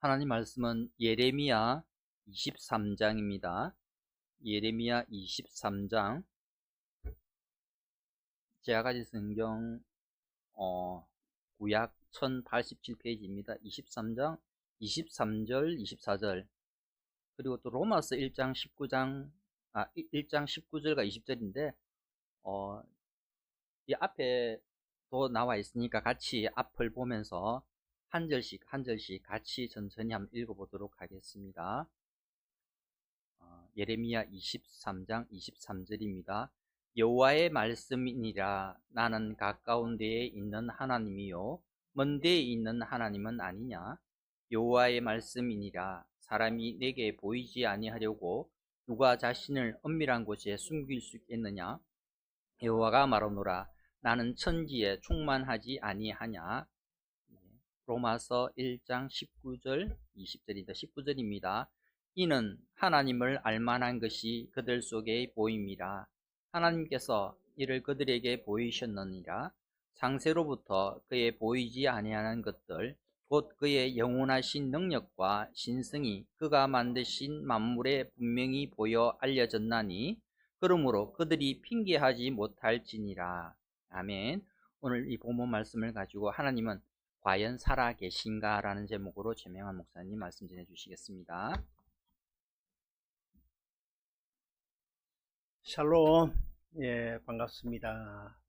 하나님 말씀은 예레미야 23장입니다. 예레미야 23장. 제가 가진 성경 구약 1087페이지입니다. 23장 23절 24절, 그리고 또 로마서 1장 19절과 20절인데 이 앞에도 나와 있으니까 같이 앞을 보면서 한 절씩 같이 천천히 한번 읽어보도록 하겠습니다. 예레미야 23장 23절입니다. 여호와의 말씀이니라. 나는 가까운 데에 있는 하나님이요 먼 데에 있는 하나님은 아니냐. 여호와의 말씀이니라. 사람이 내게 보이지 아니하려고 누가 자신을 은밀한 곳에 숨길 수 있겠느냐. 여호와가 말하노라. 나는 천지에 충만하지 아니하냐. 로마서 1장 19절 20절이다. 19절입니다. 이는 하나님을 알만한 것이 그들 속에 보임이라. 하나님께서 이를 그들에게 보이셨느니라. 창세로부터 그의 보이지 아니하는 것들 곧 그의 영원하신 능력과 신성이 그가 만드신 만물에 분명히 보여 알려졌나니 그러므로 그들이 핑계하지 못할지니라. 아멘. 오늘 이 본문 말씀을 가지고 하나님은 과연 살아 계신가? 라는 제목으로 최명환 목사님 말씀 전해 주시겠습니다. 샬롬. 반갑습니다.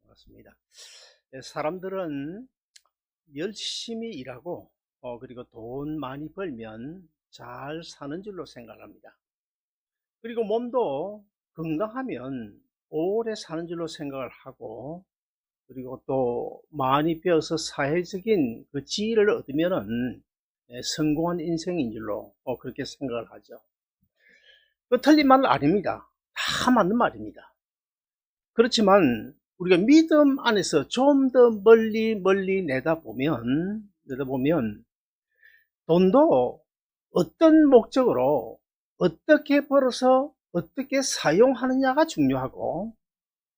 사람들은 열심히 일하고 그리고 돈 많이 벌면 잘 사는 줄로 생각합니다. 그리고 몸도 건강하면 오래 사는 줄로 생각을 하고, 그리고 또 많이 배워서 사회적인 그 지위를 얻으면은 성공한 인생인 줄로 그렇게 생각을 하죠. 그 틀린 말은 아닙니다. 다 맞는 말입니다. 그렇지만 우리가 믿음 안에서 좀 더 멀리 내다보면 돈도 어떤 목적으로 어떻게 벌어서 어떻게 사용하느냐가 중요하고,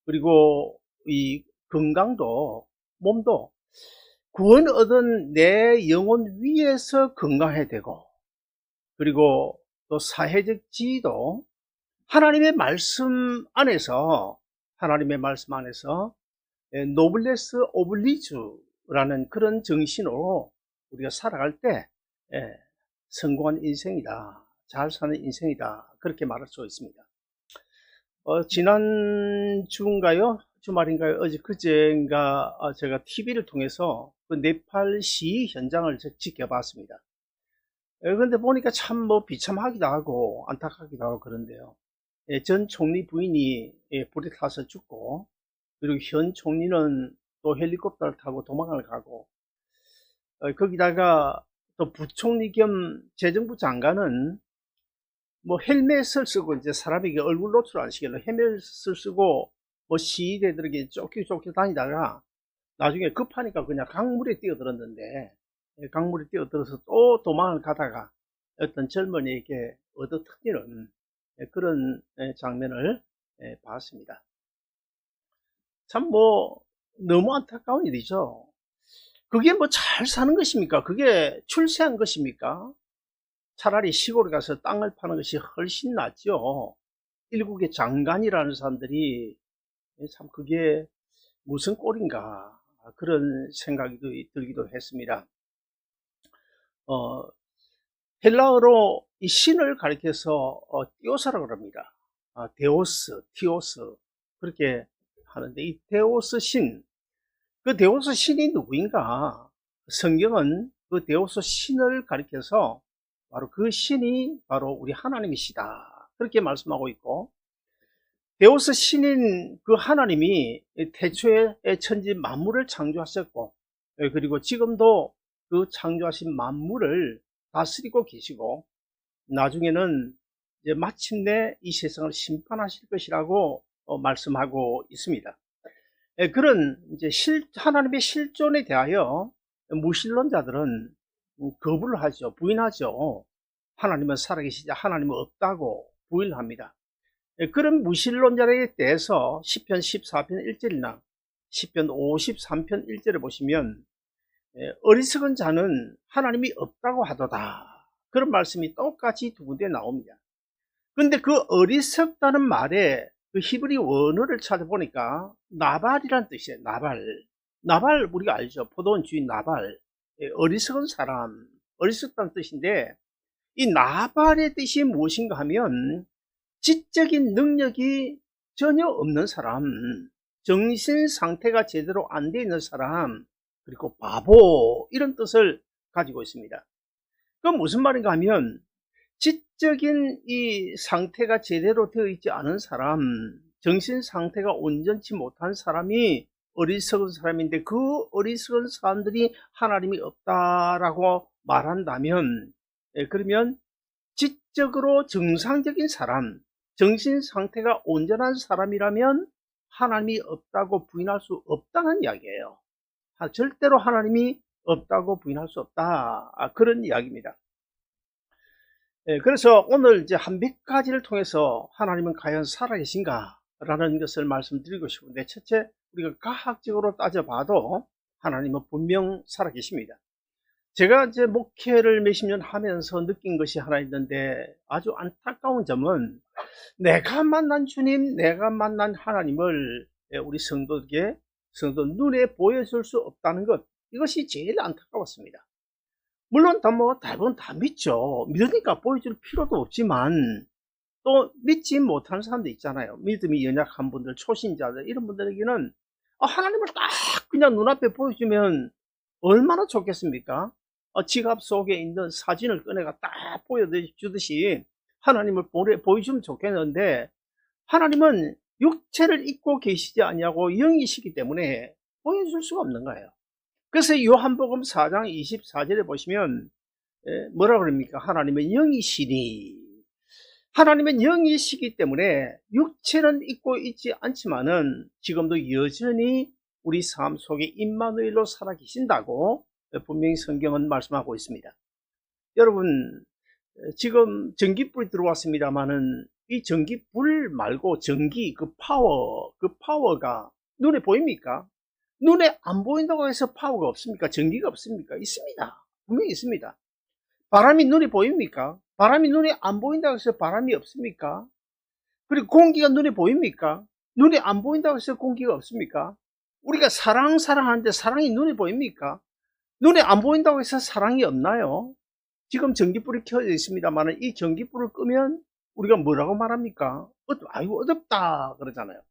그리고 이 건강도, 몸도 구원 얻은 내 영혼 위에서 건강해야 되고, 그리고 또 사회적 지위도 하나님의 말씀 안에서 노블레스 오블리주라는 그런 정신으로 우리가 살아갈 때 성공한 인생이다, 잘 사는 인생이다, 그렇게 말할 수 있습니다. 지난 주말인가요? 어제 그제인가 제가 TV를 통해서 그 네팔 시위 현장을 지켜봤습니다. 그런데 보니까 참 비참하기도 하고 안타깝기도 하고 그런데요. 전 총리 부인이 불에 타서 죽고, 그리고 현 총리는 또 헬리콥터를 타고 도망을 가고, 거기다가 또 부총리 겸 재정부 장관은 헬멧을 쓰고, 이제 사람에게 얼굴 노출 안 시키려고 헬멧을 쓰고 시위대들에게 쫓기 다니다가 나중에 급하니까 그냥 강물에 뛰어들었는데, 강물에 뛰어들어서 또 도망을 가다가 어떤 젊은이에게 얻어터지는 그런 장면을 봤습니다. 참 너무 안타까운 일이죠. 그게 잘 사는 것입니까? 그게 출세한 것입니까? 차라리 시골에 가서 땅을 파는 것이 훨씬 낫죠. 일국의 장관이라는 사람들이 참 그게 무슨 꼴인가, 그런 생각이 들기도 했습니다. 헬라어로 이 신을 가리켜서 띠오스라고 합니다. 티오스 그렇게 하는데, 이 데오스 신, 그 데오스 신이 누구인가? 성경은 그 데오스 신을 가리켜서 바로 그 신이 바로 우리 하나님이시다, 그렇게 말씀하고 있고, 데오스 신인 그 하나님이 태초에 천지 만물을 창조하셨고, 그리고 지금도 그 창조하신 만물을 다스리고 계시고, 나중에는 이제 마침내 이 세상을 심판하실 것이라고 말씀하고 있습니다. 그런 이제 하나님의 실존에 대하여 무신론자들은 거부를 하죠. 부인하죠. 하나님은 살아계시지 하나님은 없다고 부인합니다. 그런 무신론자에 대해서 시편 14편 1절이나 시편 53편 1절을 보시면 어리석은 자는 하나님이 없다고 하도다, 그런 말씀이 똑같이 두 군데 나옵니다. 근데 그 어리석다는 말에 그 히브리 원어를 찾아보니까 나발이란 뜻이에요. 나발 우리가 알죠. 포도원 주인 나발. 어리석은 사람, 어리석다는 뜻인데 이 나발의 뜻이 무엇인가 하면 지적인 능력이 전혀 없는 사람, 정신 상태가 제대로 안 돼 있는 사람, 그리고 바보 이런 뜻을 가지고 있습니다. 그건 무슨 말인가 하면 지적인 이 상태가 제대로 되어 있지 않은 사람, 정신 상태가 온전치 못한 사람이 어리석은 사람인데 그 어리석은 사람들이 하나님이 없다라고 말한다면 그러면 지적으로 정상적인 사람, 정신 상태가 온전한 사람이라면 하나님이 없다고 부인할 수 없다는 이야기예요. 절대로 하나님이 없다고 부인할 수 없다. 그런 이야기입니다. 그래서 오늘 이제 한 몇 가지를 통해서 하나님은 과연 살아계신가? 라는 것을 말씀드리고 싶은데, 첫째, 우리가 과학적으로 따져봐도 하나님은 분명 살아계십니다. 제가 이제 목회를 몇십 년 하면서 느낀 것이 하나 있는데, 아주 안타까운 점은 내가 만난 주님, 내가 만난 하나님을 우리 성도 눈에 보여줄 수 없다는 것, 이것이 제일 안타까웠습니다. 물론 대부분 다 믿죠. 믿으니까 보여줄 필요도 없지만 또 믿지 못하는 사람도 있잖아요. 믿음이 연약한 분들, 초신자들 이런 분들에게는 하나님을 딱 그냥 눈앞에 보여주면 얼마나 좋겠습니까? 지갑 속에 있는 사진을 꺼내가 딱 보여주듯이 하나님을 보여주면 좋겠는데 하나님은 육체를 입고 계시지 아니하고 영이시기 때문에 보여줄 수가 없는 거예요. 그래서 요한복음 4장 24절에 보시면 뭐라 그럽니까? 하나님은 영이시니, 하나님은 영이시기 때문에 육체는 입고 있지 않지만은 지금도 여전히 우리 삶 속에 임마누엘로 살아계신다고 분명히 성경은 말씀하고 있습니다. 여러분, 지금 전기불이 들어왔습니다만은 이 전기불 말고 전기, 그 파워가 눈에 보입니까? 눈에 안 보인다고 해서 파워가 없습니까? 전기가 없습니까? 있습니다. 분명히 있습니다. 바람이 눈에 보입니까? 바람이 눈에 안 보인다고 해서 바람이 없습니까? 그리고 공기가 눈에 보입니까? 눈에 안 보인다고 해서 공기가 없습니까? 우리가 사랑하는데 사랑이 눈에 보입니까? 눈에 안 보인다고 해서 사랑이 없나요? 지금 전기불이 켜져 있습니다만 이 전기불을 끄면 우리가 뭐라고 말합니까? 아이고 어둡다 그러잖아요.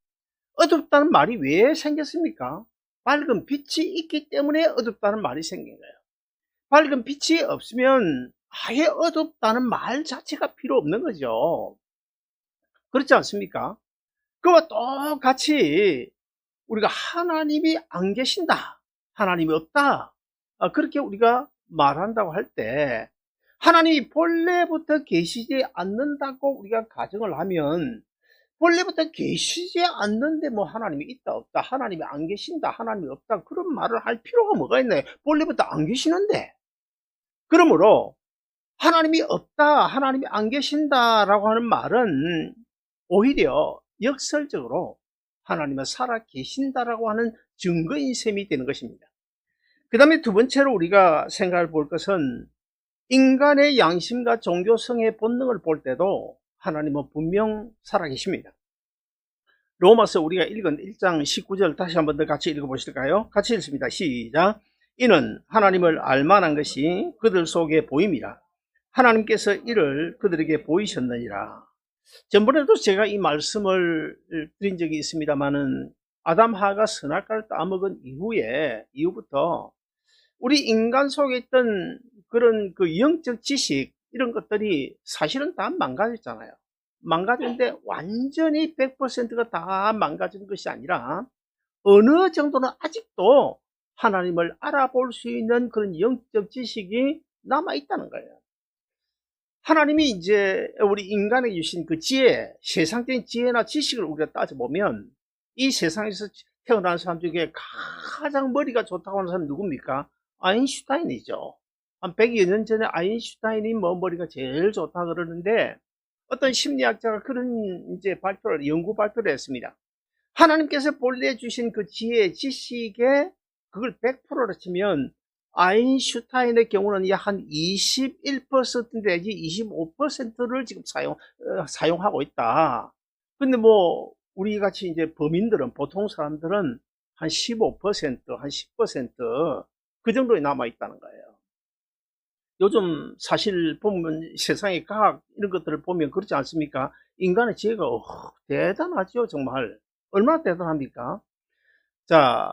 어둡다는 말이 왜 생겼습니까? 밝은 빛이 있기 때문에 어둡다는 말이 생긴 거예요. 밝은 빛이 없으면 아예 어둡다는 말 자체가 필요 없는 거죠. 그렇지 않습니까? 그와 똑같이 우리가 하나님이 안 계신다, 하나님이 없다, 그렇게 우리가 말한다고 할 때 하나님이 본래부터 계시지 않는다고 우리가 가정을 하면 본래부터 계시지 않는데 뭐 하나님이 있다 없다, 하나님이 안 계신다, 하나님이 없다 그런 말을 할 필요가 뭐가 있나요? 본래부터 안 계시는데. 그러므로 하나님이 없다, 하나님이 안 계신다라고 하는 말은 오히려 역설적으로 하나님은 살아 계신다라고 하는 증거인 셈이 되는 것입니다. 그 다음에 두 번째로 우리가 생각해 볼 것은 인간의 양심과 종교성의 본능을 볼 때도 하나님은 분명 살아계십니다. 로마서 우리가 읽은 1장 19절 다시 한번 더 같이 읽어보실까요? 같이 읽습니다. 시작. 이는 하나님을 알만한 것이 그들 속에 보임이라. 하나님께서 이를 그들에게 보이셨느니라. 전번에도 제가 이 말씀을 드린 적이 있습니다만은 아담 하가 선악과를 따먹은 이후부터 우리 인간 속에 있던 그런 그 영적 지식 이런 것들이 사실은 다 망가졌잖아요. 망가졌는데 완전히 100%가 다 망가진 것이 아니라 어느 정도는 아직도 하나님을 알아볼 수 있는 그런 영적 지식이 남아있다는 거예요. 하나님이 이제 우리 인간에게 주신 그 지혜, 세상적인 지혜나 지식을 우리가 따져보면 이 세상에서 태어난 사람 중에 가장 머리가 좋다고 하는 사람이 누굽니까? 아인슈타인이죠. 한 100여 년 전에 아인슈타인이 머리가 제일 좋다 그러는데 어떤 심리학자가 그런 이제 연구 발표를 했습니다. 하나님께서 본래 주신 그 지혜, 지식에 그걸 100%로 치면 아인슈타인의 경우는 약 한 21% 내지 25%를 지금 사용하고 있다. 근데 뭐 우리 같이 이제 범인들은, 보통 사람들은 한 15%, 한 10%그 정도에 남아 있다는 거예요. 요즘 사실 보면 세상의 과학 이런 것들을 보면 그렇지 않습니까? 인간의 지혜가 대단하죠, 정말. 얼마나 대단합니까? 자,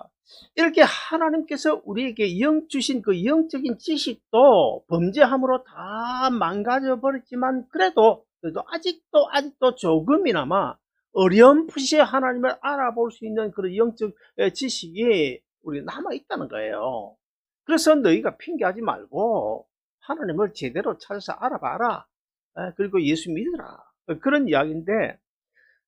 이렇게 하나님께서 우리에게 주신 그 영적인 지식도 범죄함으로 다 망가져 버렸지만, 그래도 아직도 조금이나마 어렴풋이 하나님을 알아볼 수 있는 그런 영적 지식이 우리 남아 있다는 거예요. 그래서 너희가 핑계하지 말고 하나님을 제대로 찾아서 알아봐라. 그리고 예수 믿으라. 그런 이야기인데,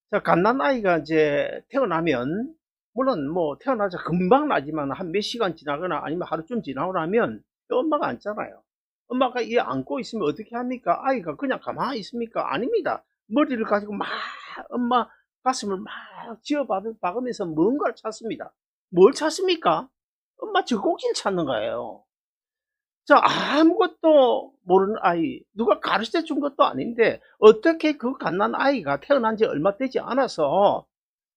자, 갓난아이가 이제 태어나면, 물론 뭐 태어나자 금방 나지만 한 몇 시간 지나거나 아니면 하루쯤 지나고 나면 엄마가 안잖아요. 엄마가 이 안고 있으면 어떻게 합니까? 아이가 그냥 가만히 있습니까? 아닙니다. 머리를 가지고 막 엄마 가슴을 막 박으면서 뭔가를 찾습니다. 뭘 찾습니까? 엄마 젖꼭지를 찾는 거예요. 자, 아무것도 모르는 아이, 누가 가르쳐 준 것도 아닌데 어떻게 그 갓난 아이가 태어난 지 얼마 되지 않아서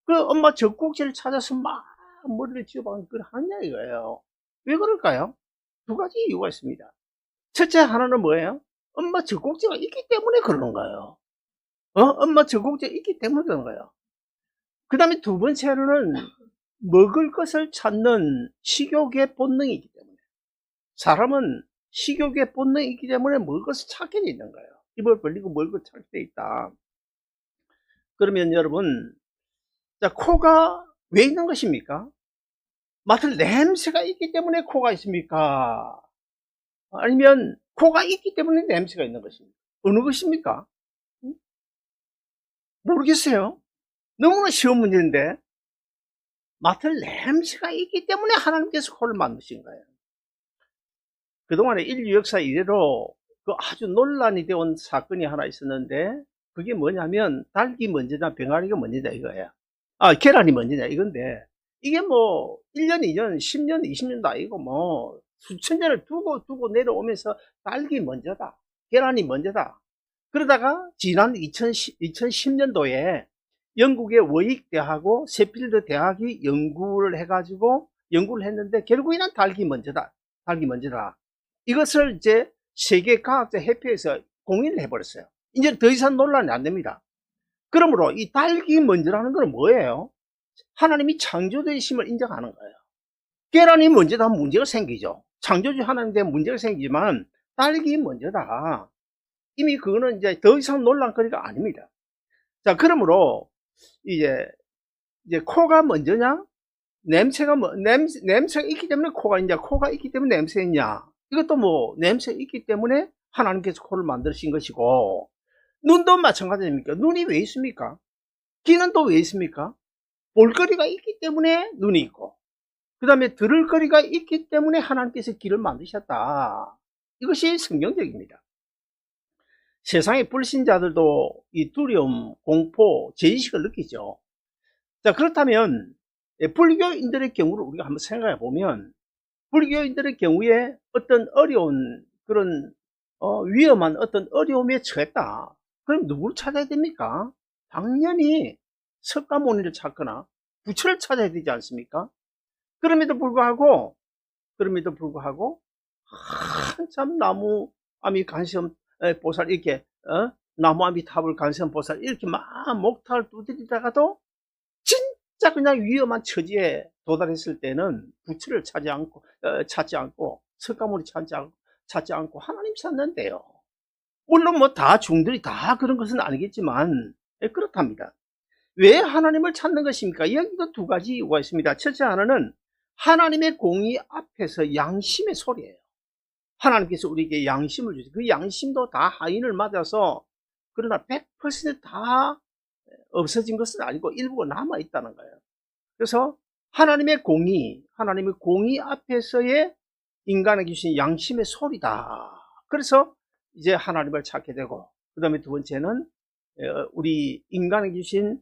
그 엄마 젖꼭지를 찾아서 막 머리를 쥐어박는 걸 하냐 이거예요. 왜 그럴까요? 두 가지 이유가 있습니다. 첫째 하나는 뭐예요? 엄마 젖꼭지가 있기 때문에 그러는 거예요. 엄마 젖꼭지가 있기 때문에 그러는 거예요. 그 다음에 두 번째로는 먹을 것을 찾는 식욕의 본능이기 때문에, 사람은 식욕의 본능이 있기 때문에 먹을 것을 찾게 돼 있는 거예요. 입을 벌리고 먹을 것을 찾게 돼 있다. 그러면 여러분, 자, 코가 왜 있는 것입니까? 맡을 냄새가 있기 때문에 코가 있습니까? 아니면 코가 있기 때문에 냄새가 있는 것입니까? 어느 것입니까? 모르겠어요. 너무나 쉬운 문제인데, 맡을 냄새가 있기 때문에 하나님께서 코를 만드신 거예요. 그동안에 인류 역사 이래로 그 아주 논란이 되어온 사건이 하나 있었는데, 그게 뭐냐면 닭이 먼저냐 병아리가 먼저냐 이거예요. 계란이 먼저냐 이건데, 이게 뭐 1년, 2년, 10년, 20년도 아니고 뭐 수천 년을 두고 내려오면서 닭이 먼저다, 계란이 먼저다. 그러다가 지난 2010년도에 영국의 워익대하고 세필드 대학이 연구를 했는데 결국에는 닭이 먼저다. 이것을 이제 세계 과학자 협회에서 공인을 해버렸어요. 이제 더 이상 논란이 안 됩니다. 그러므로 이 닭이 먼저라는 건 뭐예요? 하나님이 창조주이심을 인정하는 거예요. 계란이 먼저다 하면 문제가 생기죠. 창조주 하나님에 대한 문제가 생기지만 닭이 먼저다, 이미 그거는 이제 더 이상 논란거리가 아닙니다. 자, 그러므로 이제 코가 먼저냐? 냄새가 있기 때문에 코가 있냐? 코가 있기 때문에 냄새 있냐? 이것도 뭐 냄새 있기 때문에 하나님께서 코를 만드신 것이고, 눈도 마찬가지입니까? 눈이 왜 있습니까? 귀는 또 왜 있습니까? 볼거리가 있기 때문에 눈이 있고, 그 다음에 들을 거리가 있기 때문에 하나님께서 귀를 만드셨다. 이것이 성경적입니다. 세상의 불신자들도 이 두려움, 공포, 죄의식을 느끼죠. 자, 그렇다면 불교인들의 경우를 우리가 한번 생각해 보면, 불교인들의 경우에 어떤 어려운 그런 위험한 어떤 어려움에 처했다. 그럼 누구를 찾아야 됩니까? 당연히 석가모니를 찾거나 부처를 찾아야 되지 않습니까? 그럼에도 불구하고 한참 나무 아미 간세음 보살 이렇게 나무 아미 탑을 간세음 보살 이렇게 막 목탁을 두드리다가도 진짜 그냥 위험한 처지에 도달했을 때는 부처를 찾지 않고 석가모니 찾지 않고 하나님 찾는데요. 물론 뭐 다 중들이 다 그런 것은 아니겠지만 그렇답니다. 왜 하나님을 찾는 것입니까? 여기도 두 가지 이유가 있습니다. 첫째 하나는 하나님의 공의 앞에서 양심의 소리예요. 하나님께서 우리에게 양심을 주세요. 그 양심도 다 하인을 맞아서, 그러나 100%다 없어진 것은 아니고 일부가 남아 있다는 거예요. 그래서 하나님의 공의 앞에서의 인간에게 주신 양심의 소리다. 그래서 이제 하나님을 찾게 되고, 그 다음에 두 번째는 우리 인간에게 주신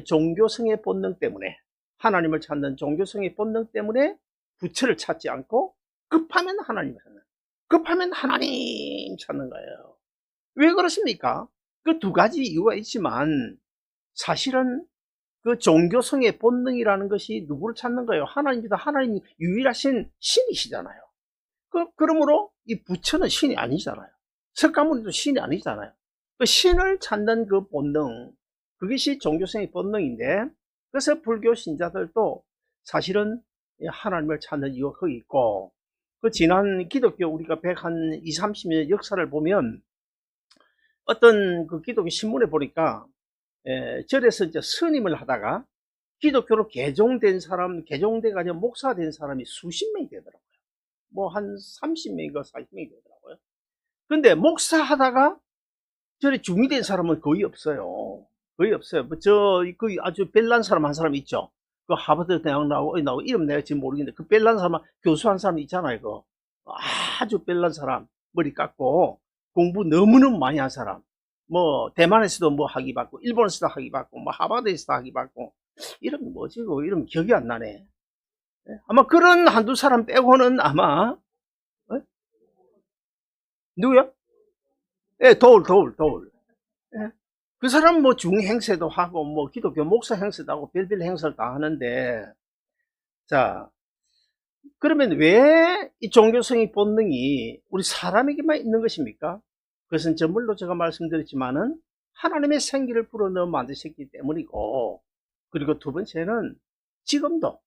종교성의 본능 때문에, 하나님을 찾는 종교성의 본능 때문에 부처를 찾지 않고 급하면 하나님 찾는, 급하면 하나님 찾는 거예요. 왜 그렇습니까? 그 두 가지 이유가 있지만 사실은 그 종교성의 본능이라는 것이 누구를 찾는 거예요? 하나님이다. 하나님이 유일하신 신이시잖아요. 그러므로 이 부처는 신이 아니잖아요. 석가모니도 신이 아니잖아요. 그 신을 찾는 그 본능, 그것이 종교성의 본능인데, 그래서 불교 신자들도 사실은 하나님을 찾는 이유가 거기 있고, 그 지난 기독교 우리가 120, 30년 역사를 보면 어떤 그 기독교 신문에 보니까 절에서 이제 스님을 하다가 기독교로 개종된 사람, 개종돼가지고 목사 된 사람이 수십 명이 되더라고요. 뭐 한 30명인가 40명이 되더라고요. 근데 목사 하다가 절에 중이 된 사람은 거의 없어요. 거의 없어요. 그 아주 별난 사람 한 사람 있죠. 그 하버드 대학 나오고 이름 내가 지금 모르겠는데 그 별난 사람, 교수 한 사람 있잖아요. 그 아주 별난 사람, 머리 깎고 공부 너무너무 많이 한 사람. 뭐 대만에서도 뭐 학위 받고 일본에서도 학위 받고 뭐 하버드에서도 학위 받고 이름 뭐지? 이름 기억이 안 나네. 아마 그런 한두 사람 빼고는 아마 누구야? 예, 도울. 예. 그 사람 뭐 중행세도 하고 뭐 기독교 목사 행세도 하고 별별 행사를 다 하는데, 자, 그러면 왜 이 종교성의 본능이 우리 사람에게만 있는 것입니까? 그것은 저물로 제가 말씀드렸지만은 하나님의 생기를 불어넣어 만드셨기 때문이고, 그리고 두 번째는 지금도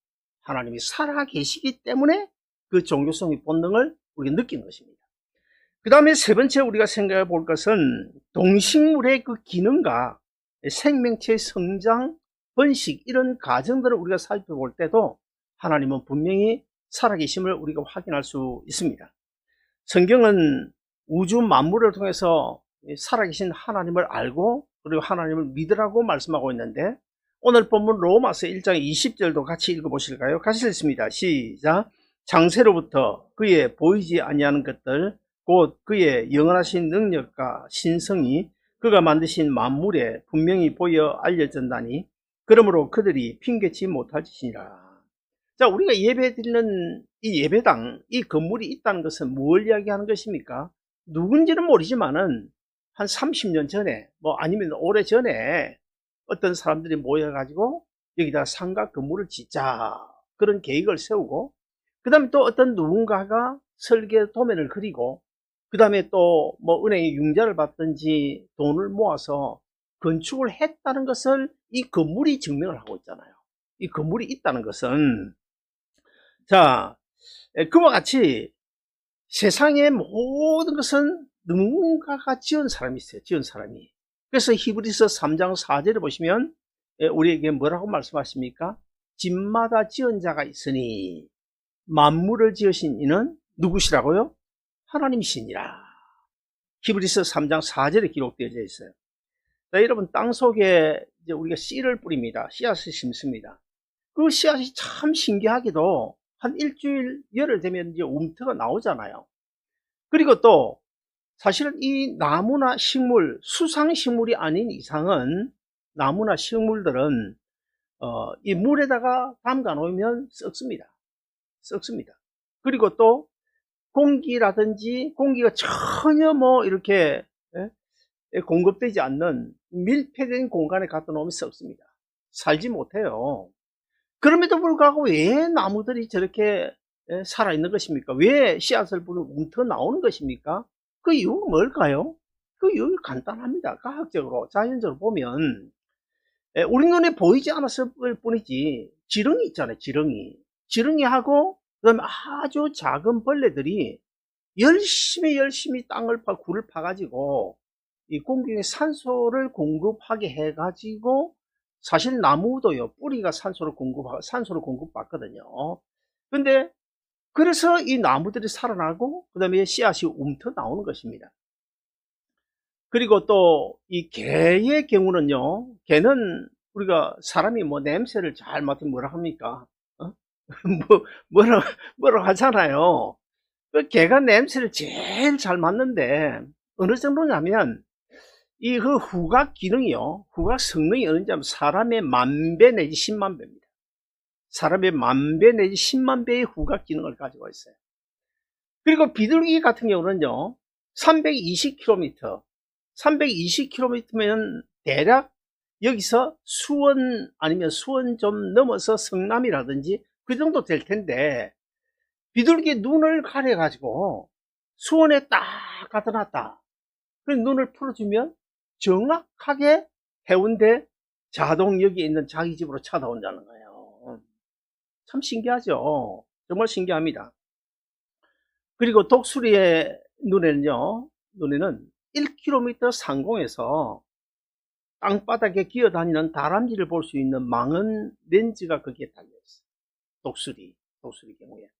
하나님이 살아 계시기 때문에 그 종교성의 본능을 우리가 느끼는 것입니다. 그 다음에 세 번째 우리가 생각해 볼 것은 동식물의 그 기능과 생명체의 성장, 번식 이런 과정들을 우리가 살펴볼 때도 하나님은 분명히 살아계심을 우리가 확인할 수 있습니다. 성경은 우주 만물을 통해서 살아계신 하나님을 알고 그리고 하나님을 믿으라고 말씀하고 있는데, 오늘 본문 로마서 1장 20절도 같이 읽어보실까요? 같이 읽습니다. 시작. 창세로부터 그의 보이지 아니하는 것들 곧 그의 영원하신 능력과 신성이 그가 만드신 만물에 분명히 보여 알려졌나니 그러므로 그들이 핑계치 못할 짓이니라. 자, 우리가 예배 드리는 이 예배당, 이 건물이 있다는 것은 뭘 이야기하는 것입니까? 누군지는 모르지만은 한 30년 전에 뭐 아니면 오래 전에 어떤 사람들이 모여가지고 여기다 상가 건물을 짓자 그런 계획을 세우고, 그 다음에 또 어떤 누군가가 설계 도면을 그리고, 그 다음에 또 뭐 은행에 융자를 받든지 돈을 모아서 건축을 했다는 것을 이 건물이 증명을 하고 있잖아요. 이 건물이 있다는 것은, 자, 그와 같이 세상의 모든 것은 누군가가 지은 사람이 있어요. 지은 사람이. 그래서 히브리서 3장 4절에 보시면 우리에게 뭐라고 말씀하십니까? 집마다 지은 자가 있으니 만물을 지으신 이는 누구시라고요? 하나님이시니라. 히브리서 3장 4절에 기록되어져 있어요. 자, 여러분, 땅 속에 이제 우리가 씨를 뿌립니다. 씨앗을 심습니다. 그 씨앗이 참 신기하게도 한 일주일 열흘 되면 이제 움트가 나오잖아요. 그리고 또 사실은 이 나무나 식물, 수상식물이 아닌 이상은 나무나 식물들은 이 물에다가 담가 놓으면 썩습니다. 그리고 또 공기라든지 공기가 전혀 뭐 이렇게 공급되지 않는 밀폐된 공간에 갖다 놓으면 썩습니다. 살지 못해요. 그럼에도 불구하고 왜 나무들이 저렇게 살아있는 것입니까? 왜 씨앗을 뿌리고 움터 나오는 것입니까? 그 이유가 뭘까요? 그 이유가 간단합니다. 과학적으로, 자연적으로 보면 우리 눈에 보이지 않았을 뿐이지 지렁이 있잖아요. 지렁이하고 그 다음에 아주 작은 벌레들이 열심히 땅을 굴을 파가지고 이 공기에 산소를 공급하게 해가지고, 사실 나무도요, 뿌리가 산소를 공급받거든요. 근데 그래서 이 나무들이 살아나고 그 다음에 씨앗이 움터 나오는 것입니다. 그리고 또 이 개의 경우는요, 개는 우리가 사람이 뭐 냄새를 잘 맡으면 뭐라 합니까? 뭐라 하잖아요. 그 개가 냄새를 제일 잘 맡는데 어느 정도냐면 이 그 후각 기능이요, 후각 성능이 어느 정도 사람의 10,000배 내지 100,000배입니다. 사람의 10,000배 내지 100,000배의 후각 기능을 가지고 있어요. 그리고 비둘기 같은 경우는요, 320km 면 대략 여기서 수원 아니면 수원 좀 넘어서 성남이라든지 그 정도 될 텐데, 비둘기 눈을 가려가지고 수원에 딱 갖다 놨다. 그래서 눈을 풀어주면 정확하게 해운대 자동 여기에 있는 자기 집으로 찾아온다는 거예요. 참 신기하죠. 정말 신기합니다. 그리고 독수리의 눈에는 1km 상공에서 땅바닥에 기어다니는 다람쥐를 볼 수 있는 망원 렌즈가 거기에 달려있어요. 독수리 경우에.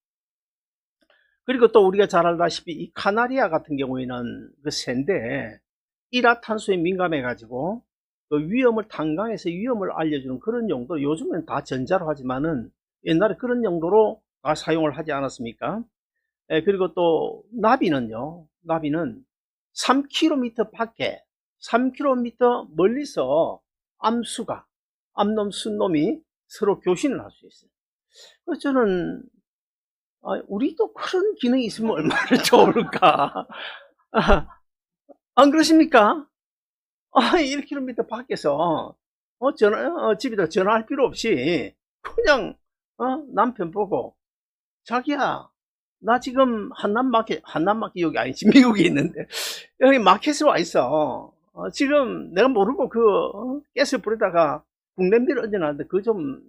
그리고 또 우리가 잘 알다시피 이 카나리아 같은 경우에는 그 새인데 일화탄소에 민감해 가지고 그 탄광에서 위험을 알려주는 그런 용도, 요즘은 다 전자로 하지만은 옛날에 그런 용도로 사용을 하지 않았습니까? 그리고 또 나비는 3km 밖에 3km 멀리서 암놈 순놈이 서로 교신을 할 수 있어요. 그래서 저는 우리도 그런 기능이 있으면 얼마나 좋을까. 안 그러십니까? 1km 밖에서 집에다 전화할 필요 없이 그냥 남편 보고, 자기야, 나 지금 한남마켓 여기 아니지, 미국에 있는데 여기 마켓에 와 있어. 지금 내가 모르고 가스 불에다가 국냄비를 얹어놨는데 그거 좀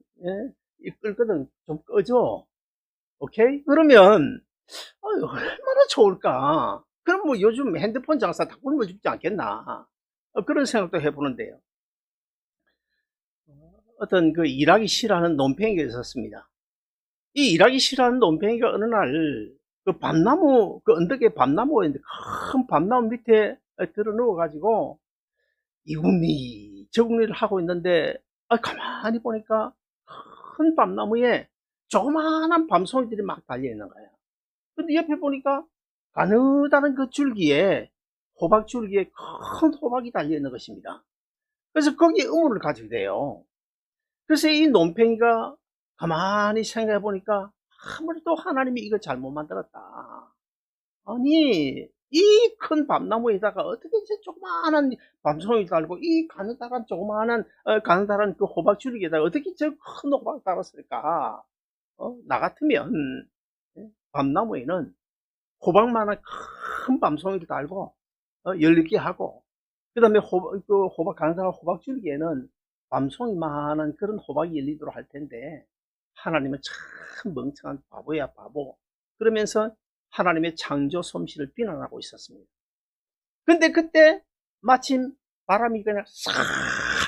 끓거든, 좀 꺼줘. 오케이? 그러면 얼마나 좋을까. 그럼 뭐 요즘 핸드폰 장사 다 굶어 죽지 않겠나. 그런 생각도 해보는데요. 어떤 그 일하기 싫어하는 논팽이가 있었습니다. 이 일하기 싫어하는 논팽이가 어느 날 그 밤나무, 그 언덕에 밤나무가 있는데 큰 밤나무 밑에 들어 누워가지고 이국리 저국리를 하고 있는데, 가만히 보니까 큰 밤나무에 조그마한 밤송이들이 막 달려있는 거예요. 근데 옆에 보니까 가느다란 그 줄기에, 호박 줄기에 큰 호박이 달려있는 것입니다. 그래서 거기에 의문을 가지게 돼요. 그래서 이 논팽이가 가만히 생각해 보니까 아무래도 하나님이 이걸 잘못 만들었다. 아니, 이 큰 밤나무에다가 어떻게 이제 조그마한 밤송이 달고 이 가느다란 가느다란 그 호박 줄기에다가 어떻게 저 큰 호박 달았을까? 나 같으면 밤나무에는 호박만한 큰 밤송이를 달고 열리게 하고, 그 다음에 가느다란 호박 줄기에는 밤송이만한 그런 호박이 열리도록 할 텐데, 하나님은 참 멍청한 바보야, 바보. 그러면서 하나님의 창조 솜씨를 비난하고 있었습니다. 근데 그때 마침 바람이 그냥 싹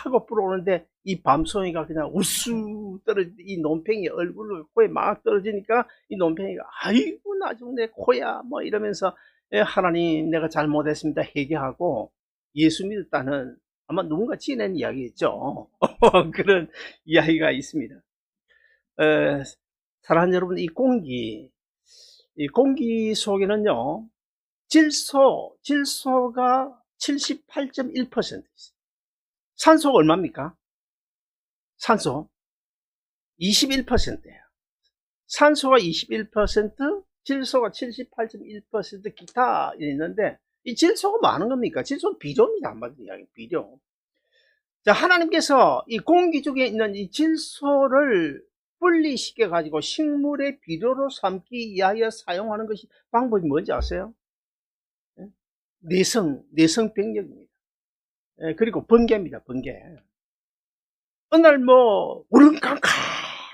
하고 불어오는데 이 밤송이가 그냥 우수 떨어지, 이 논팽이 얼굴로 코에 막 떨어지니까 이 논팽이가 아이고 나중 내 코야 뭐 이러면서 하나님 내가 잘못했습니다 회개하고 예수 믿었다는, 아마 누군가 지어낸 이야기겠죠. 그런 이야기가 있습니다. 사랑하는 여러분, 이 공기 속에는요, 질소가 78.1% 있어요. 산소가 얼마입니까? 산소 21%예요. 산소가 21%, 질소가 78.1%, 기타 있는데, 이 질소가 많은 겁니까? 질소는 비료입니다. 한마디로 이야기, 비료. 자, 하나님께서 이 공기 중에 있는 이 질소를 분리시켜 가지고 식물의 비료로 삼기 위하여 사용하는 것이 방법이 뭔지 아세요? 내성병력입니다. 그리고 번개입니다. 번개. 어느 날 우릉캉캉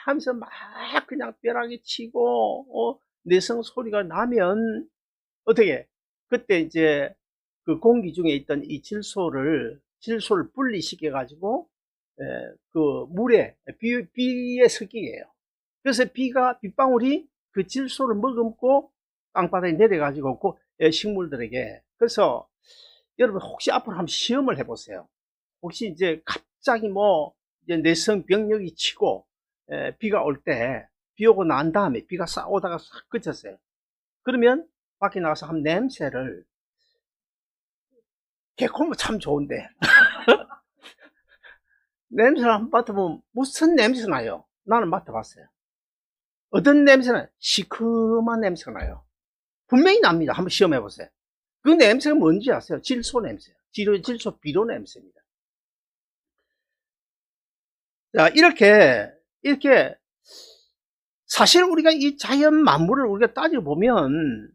하면서 막 그냥 벼락이 치고 내성 소리가 나면 어떻게, 그때 이제 그 공기 중에 있던 이 질소를 분리시켜 가지고 그 물에 비에 섞이게요. 그래서 빗방울이 그 질소를 머금고 땅바닥에 내려 가지고 식물들에게. 그래서 여러분 혹시 앞으로 한번 시험을 해보세요. 혹시 이제 갑자기 이제 내성 병력이 치고 비가 올 때, 비 오고 난 다음에 비가 싹 오다가 싹 그쳤어요. 그러면 밖에 나가서 한 냄새를, 개콘은 참 좋은데 냄새를 한번 맡아보면 무슨 냄새가 나요? 나는 맡아봤어요. 어떤 냄새는 시큼한 냄새가 나요. 분명히 납니다. 한번 시험해 보세요. 그 냄새가 뭔지 아세요? 질소 냄새요. 질소 비료 냄새입니다. 자, 이렇게 사실 우리가 이 자연 만물을 우리가 따져보면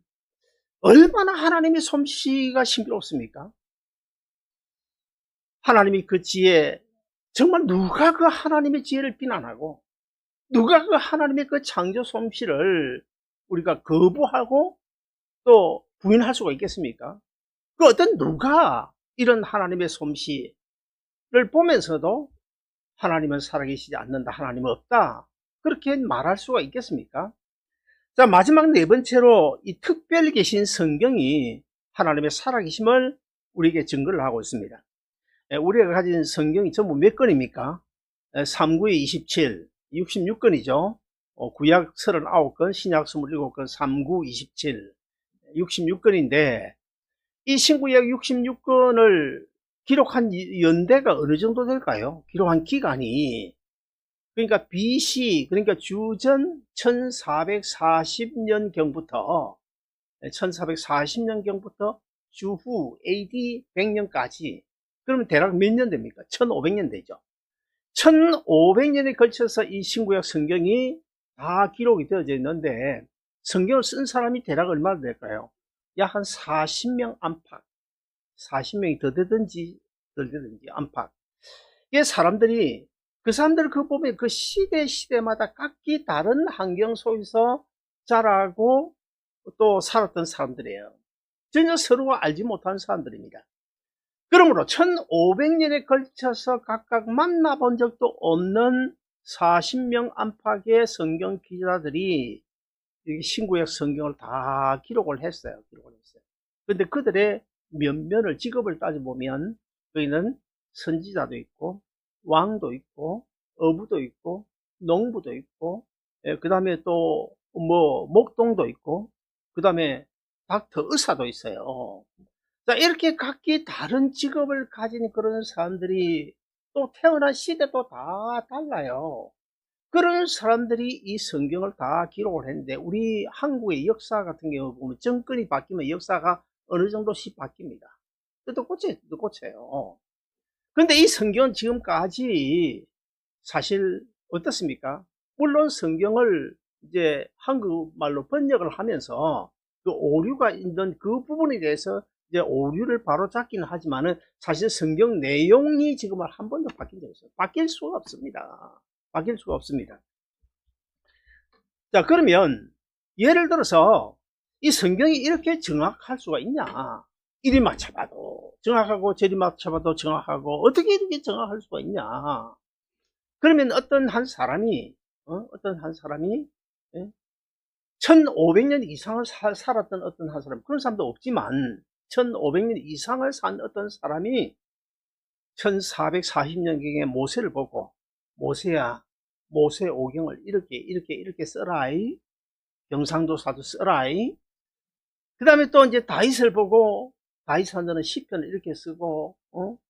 얼마나 하나님의 솜씨가 신비롭습니까? 하나님이 그 지혜, 정말 누가 그 하나님의 지혜를 비난하고 누가 그 하나님의 그 창조 솜씨를 우리가 거부하고 또 부인할 수가 있겠습니까? 그 어떤 누가 이런 하나님의 솜씨를 보면서도 하나님은 살아계시지 않는다, 하나님은 없다, 그렇게 말할 수가 있겠습니까? 자, 마지막 네 번째로 이 특별 계신 성경이 하나님의 살아계심을 우리에게 증거를 하고 있습니다. 우리가 가진 성경이 전부 몇 권입니까? 3, 9에 27, 66권이죠. 구약 39권, 신약 27권, 3, 9, 27, 66권인데 이 신구약 66권을 기록한 연대가 어느 정도 될까요? 기록한 기간이, 그러니까 BC, 그러니까 주전 1440년경부터 주후 AD 100년까지, 그러면 대략 몇 년 됩니까? 1500년 되죠. 1500년에 걸쳐서 이 신구약 성경이 다 기록이 되어져 있는데 성경을 쓴 사람이 대략 얼마나 될까요? 약 한 40명 안팎, 40명이 더 되든지 덜 되든지 안팎. 이게 사람들이, 그 사람들 그 보면 그 시대마다 각기 다른 환경 속에서 자라고 또 살았던 사람들이에요. 전혀 서로가 알지 못하는 사람들입니다. 그러므로 1500년에 걸쳐서 각각 만나본 적도 없는 40명 안팎의 성경 기자들이 신구약 성경을 다 기록을 했어요. 그런데 그들의 면면을, 직업을 따져보면 거기는 선지자도 있고 왕도 있고 어부도 있고 농부도 있고, 그 다음에 또 뭐 목동도 있고, 그 다음에 닥터, 의사도 있어요. 자, 이렇게 각기 다른 직업을 가진 그런 사람들이, 또 태어난 시대도 다 달라요. 그런 사람들이 이 성경을 다 기록을 했는데, 우리 한국의 역사 같은 경우 보면 정권이 바뀌면 역사가 어느 정도씩 바뀝니다. 또 고쳐요. 그런데 이 성경은 지금까지 사실 어떻습니까? 물론 성경을 이제 한국말로 번역을 하면서 그 오류가 있는 그 부분에 대해서 이제 오류를 바로잡기는 하지만은 사실 성경 내용이 지금 한 번도 바뀐 적이 없어요. 바뀔 수가 없습니다. 자, 그러면 예를 들어서 이 성경이 이렇게 정확할 수가 있냐? 이리 맞춰봐도 정확하고 저리 맞춰봐도 정확하고, 어떻게 이렇게 정확할 수가 있냐? 그러면 어떤 한 사람이 1500년 이상을 살았던 어떤 한 사람, 그런 사람도 없지만 1500년 이상을 산 어떤 사람이 1440년경에 모세를 보고, 모세야, 모세 오경을 이렇게 써라이, 경상도사도 써라이, 그 다음에 또 이제 다윗을 보고, 다윗아 너는 시편을 이렇게 쓰고,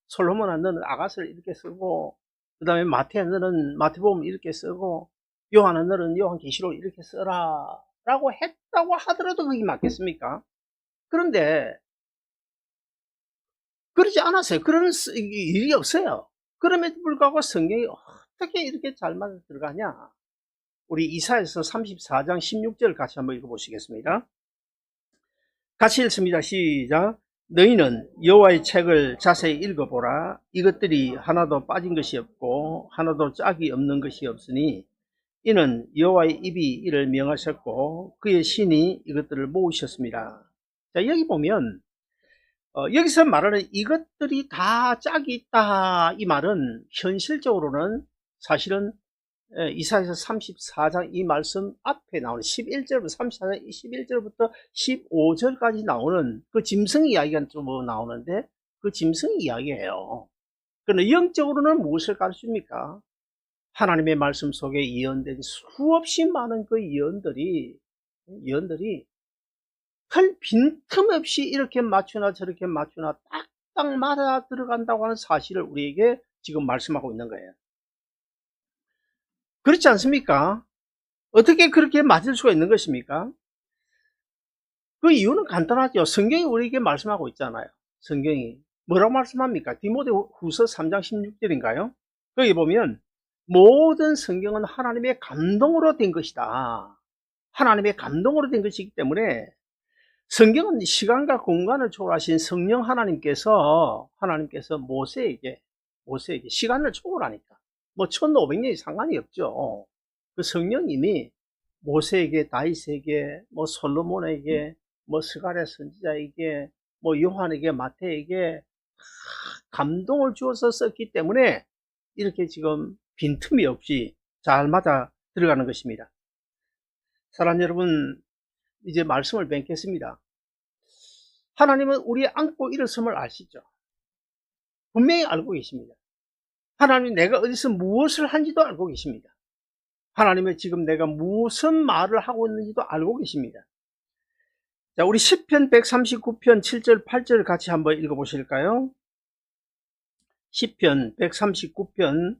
솔로몬아 너는 아가서를 이렇게 쓰고, 그 다음에 마태야 너는 마태복음 이렇게 쓰고, 요한아 너는 요한계시록 이렇게 써라 라고 했다고 하더라도 그게 맞겠습니까? 그런데 그러지 않았어요. 그런 일이 없어요. 그럼에도 불구하고 성경이 어떻게 이렇게 잘 맞아 들어가냐? 우리 이사야서 34장 16절 같이 한번 읽어보시겠습니다. 같이 읽습니다. 시작. 너희는 여호와의 책을 자세히 읽어보라. 이것들이 하나도 빠진 것이 없고 하나도 짝이 없는 것이 없으니 이는 여호와의 입이 이를 명하셨고 그의 신이 이것들을 모으셨습니다. 자, 여기 보면 여기서 말하는 이것들이 다 짝이 있다, 이 말은 현실적으로는 사실은 이사야서 34장 이 말씀 앞에 나오는 11절부터 34장 11절부터 15절까지 나오는 그 짐승 이야기가 좀 나오는데, 그 짐승 이야기예요. 그러나 영적으로는 무엇을 가르칩니까? 하나님의 말씀 속에 예언된 수없이 많은 그 예언들이 빈틈없이 이렇게 맞추나 저렇게 맞추나 딱딱 맞아 들어간다고 하는 사실을 우리에게 지금 말씀하고 있는 거예요. 그렇지 않습니까? 어떻게 그렇게 맞을 수가 있는 것입니까? 그 이유는 간단하죠. 성경이 우리에게 말씀하고 있잖아요. 성경이 뭐라고 말씀합니까? 디모데후서 3장 16절인가요? 거기 보면 모든 성경은 하나님의 감동으로 된 것이다. 하나님의 감동으로 된 것이기 때문에 성경은 시간과 공간을 초월하신 성령 하나님께서 모세에게 시간을 초월하니까 뭐 1500년이 상관이 없죠. 그 성령님이 모세에게, 다윗에게, 뭐 솔로몬에게, 뭐 스가랴 선지자에게, 뭐 요한에게, 마태에게 감동을 주어서 썼기 때문에 이렇게 지금 빈틈이 없이 잘 맞아 들어가는 것입니다. 사랑하는 여러분, 이제 말씀을 맺겠습니다. 하나님은 우리의 안고 일어섬을 아시죠? 분명히 알고 계십니다. 하나님이 내가 어디서 무엇을 한지도 알고 계십니다. 하나님은 지금 내가 무슨 말을 하고 있는지도 알고 계십니다. 자, 우리 시편 139편 7절 8절 같이 한번 읽어보실까요? 시편 139편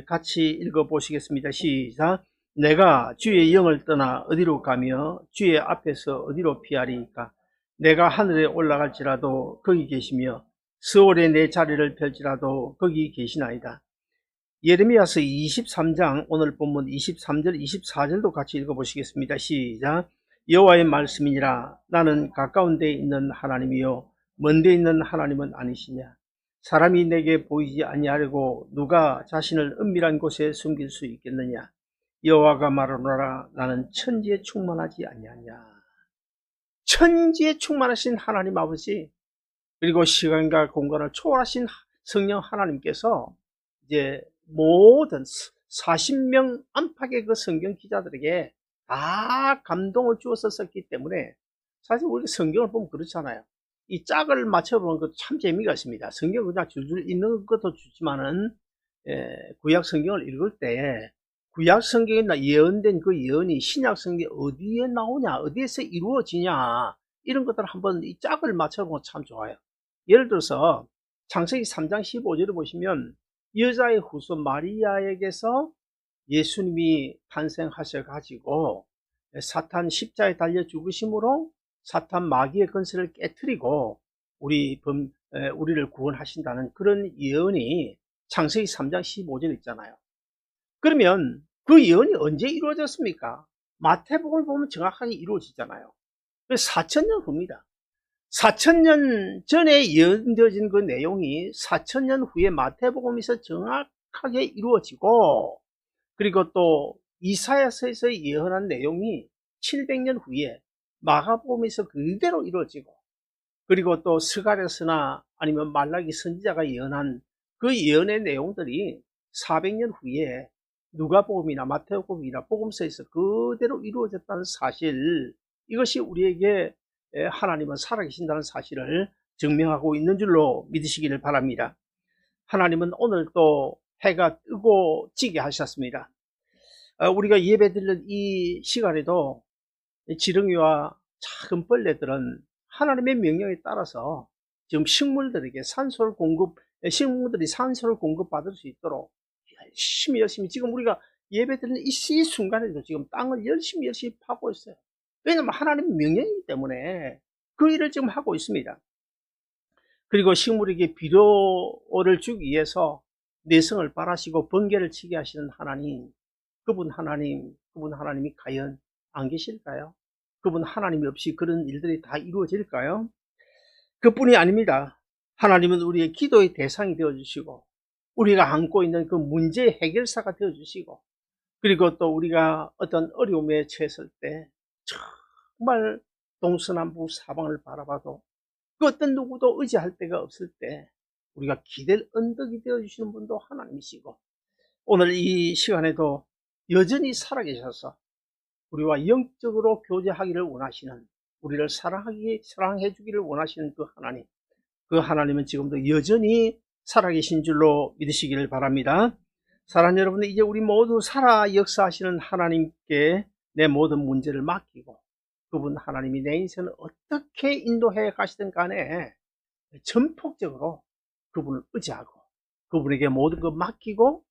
같이 읽어보시겠습니다. 시작. 내가 주의 영을 떠나 어디로 가며 주의 앞에서 어디로 피하리까? 내가 하늘에 올라갈지라도 거기 계시며 스월에 내 자리를 펼지라도 거기 계시나이다. 예레미야서 23장 오늘 본문 23절 24절도 같이 읽어보시겠습니다. 시작. 여호와의 말씀이니라. 나는 가까운 데에 있는 하나님이요 먼 데에 있는 하나님은 아니시냐. 사람이 내게 보이지 아니하려고 누가 자신을 은밀한 곳에 숨길 수 있겠느냐. 여호와가 말하노라. 나는 천지에 충만하지 아니하냐. 천지에 충만하신 하나님 아버지, 그리고 시간과 공간을 초월하신 성령 하나님께서 이제 모든 40명 안팎의 그 성경 기자들에게 다 감동을 주어서 썼기 때문에 사실 우리 성경을 보면 그렇잖아요. 이 짝을 맞춰보는 것도 참 재미가 있습니다. 성경을 그냥 줄줄 읽는 것도 좋지만은 구약 성경을 읽을 때 구약 성경에 예언된 그 예언이 신약 성경에 어디에 나오냐, 어디에서 이루어지냐, 이런 것들을 한번 이 짝을 맞춰보면 참 좋아요. 예를 들어서 창세기 3장 15절을 보시면 여자의 후손 마리아에게서 예수님이 탄생하셔가지고 사탄 십자에 달려 죽으심으로 사탄 마귀의 건설을 깨뜨리고 우리를 구원하신다는 그런 예언이 창세기 3장 15절 있잖아요. 그러면 그 예언이 언제 이루어졌습니까? 마태복음을 보면 정확하게 이루어지잖아요. 4,000년 후입니다. 4,000년 전에 예언되어진 그 내용이 4,000년 후에 마태복음에서 정확하게 이루어지고, 그리고 또 이사야서에서 예언한 내용이 700년 후에 마가복음에서 그대로 이루어지고, 그리고 또 스가랴서나 아니면 말라기 선지자가 예언한 그 예언의 내용들이 400년 후에 누가복음이나 마태복음이나 복음서에서 그대로 이루어졌다는 사실, 이것이 우리에게 하나님은 살아계신다는 사실을 증명하고 있는 줄로 믿으시기를 바랍니다. 하나님은 오늘 또 해가 뜨고 지게 하셨습니다. 우리가 예배드리는 이 시간에도 지렁이와 작은 벌레들은 하나님의 명령에 따라서 지금 식물들이 산소를 공급받을 수 있도록 열심히 지금 우리가 예배드리는 이 순간에도 지금 땅을 열심히 파고 있어요. 왜냐하면 하나님의 명령이기 때문에 그 일을 지금 하고 있습니다. 그리고 식물에게 비료를 주기 위해서 내성을 발하시고 번개를 치게 하시는 하나님, 그분 하나님이 과연 안 계실까요? 그분 하나님이 없이 그런 일들이 다 이루어질까요? 그뿐이 아닙니다. 하나님은 우리의 기도의 대상이 되어주시고, 우리가 안고 있는 그 문제의 해결사가 되어주시고, 그리고 또 우리가 어떤 어려움에 처했을 때 정말 동서남북 사방을 바라봐도 그 어떤 누구도 의지할 데가 없을 때 우리가 기댈 언덕이 되어주시는 분도 하나님이시고, 오늘 이 시간에도 여전히 살아계셔서 우리와 영적으로 교제하기를 원하시는, 우리를 사랑해 주기를 원하시는 그 하나님은 지금도 여전히 살아계신 줄로 믿으시기를 바랍니다. 사랑하는 여러분, 이제 우리 모두 살아 역사하시는 하나님께 내 모든 문제를 맡기고, 그분 하나님이 내 인생을 어떻게 인도해 가시든 간에 전폭적으로 그분을 의지하고 그분에게 모든 것 맡기고,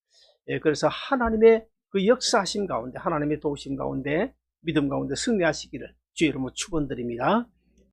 그래서 하나님의 그 역사하심 가운데, 하나님의 도우심 가운데, 믿음 가운데 승리하시기를 주의 이름으로 축원드립니다.